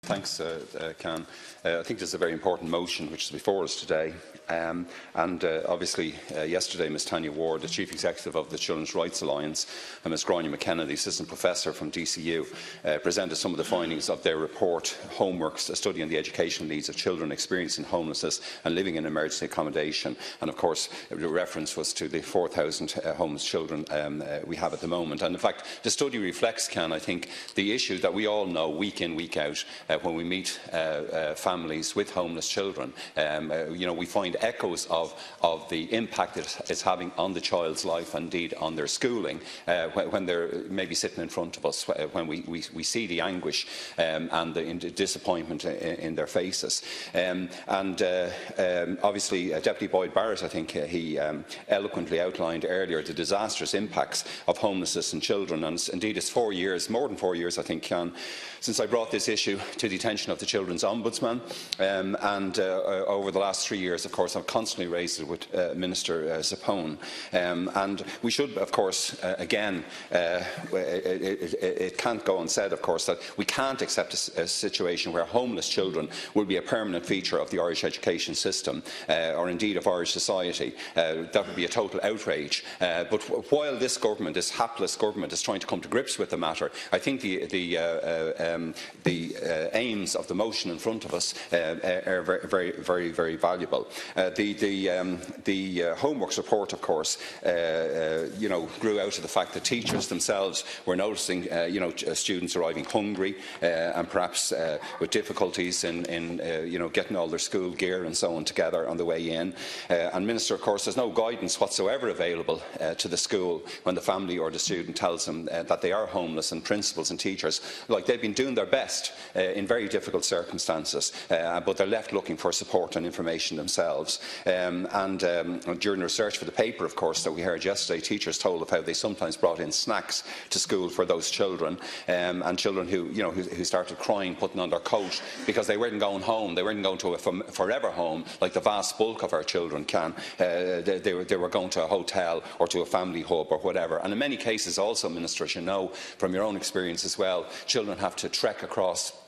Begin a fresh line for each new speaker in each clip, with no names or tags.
Thanks, Can. I think this is a very important motion which is before us today. Obviously, yesterday, Ms Tanya Ward, the Chief Executive of the Children's Rights Alliance, and Ms Gráinne McKenna, the Assistant Professor from DCU, presented some of the findings of their report, Homeworks, a study on the educational needs of children experiencing homelessness and living in emergency accommodation. And of course, the reference was to the 4,000 homeless children we have at the moment. And in fact, the study reflects, I think, the issue that we all know week in, week out when we meet families with homeless children. We find echoes of the impact it's having on the child's life and indeed on their schooling when they're maybe sitting in front of us, when we see the anguish and the disappointment in their faces. Obviously, Deputy Boyd Barrett, I think he eloquently outlined earlier the disastrous impacts of homelessness in children. And indeed, it's 4 years, more than 4 years, I think, since I brought this issue to the attention of the Children's Ombudsman. Over the last 3 years, of course, I've constantly raised it with Minister Sapone. And we should, of course, again, it can't go unsaid, of course, that we can't accept a situation where homeless children will be a permanent feature of the Irish education system, or indeed of Irish society. That would be a total outrage. But while this government, this hapless government, is trying to come to grips with the matter, I think the aims of the motion in front of us are very valuable. The Homeworks report, of course, grew out of the fact that teachers themselves were noticing, students arriving hungry and perhaps with difficulties in getting all their school gear and so on together on the way in. And Minister, of course, there's no guidance whatsoever available to the school when the family or the student tells them that they are homeless, and principals and teachers, like, they've been doing their best in very difficult circumstances, but they're left looking for support and information themselves. During research for the paper, of course, that we heard yesterday, teachers told of how they sometimes brought in snacks to school for those children, and children who started crying, putting on their coat because they weren't going home. They weren't going to a forever home like the vast bulk of our children can. They were going to a hotel or to a family hub or whatever. And in many cases also, Minister, as you know from your own experience as well, children have to trek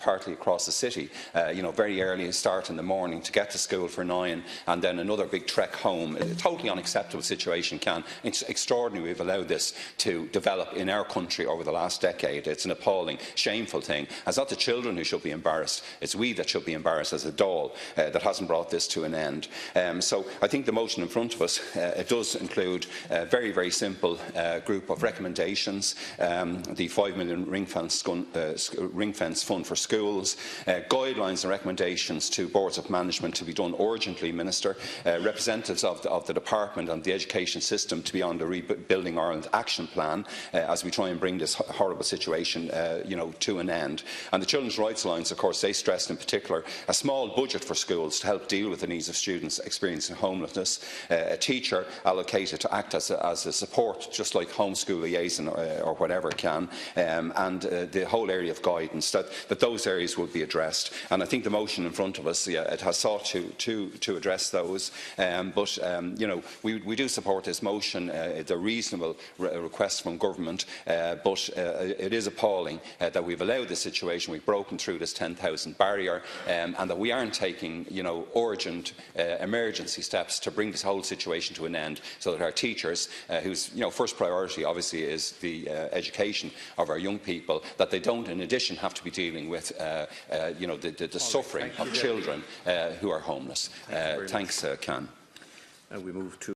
partly across the city, very early start in the morning to get to school for 9, and then another big trek home. A totally unacceptable situation. It's extraordinary we've allowed this to develop in our country over the last decade. It's an appalling, shameful thing. It's not the children who should be embarrassed, it's we that should be embarrassed as a Dáil that hasn't brought this to an end. So I think the motion in front of us, it does include a very simple group of recommendations, the 5 million ring-fence fund for schools, guidelines and recommendations to boards of management to be done urgently, Minister, representatives of the department and the education system to be on the Rebuilding Ireland action plan as we try and bring this horrible situation to an end. And the Children's Rights Alliance, of course, they stressed in particular a small budget for schools to help deal with the needs of students experiencing homelessness, a teacher allocated to act as a support, just like homeschool liaison or whatever and the whole area of guidance, that those areas would be addressed. And I think the motion in front of us, it has sought to address those. We do support this motion. It's a reasonable request from government, but it is appalling that we've allowed this situation. We've broken through this 10,000 barrier, and that we aren't taking, urgent emergency steps to bring this whole situation to an end, so that our teachers, whose first priority obviously is the education of our young people, that they don't, in addition, have to be dealing with the suffering of children who are homeless. Thanks, Can.
We move to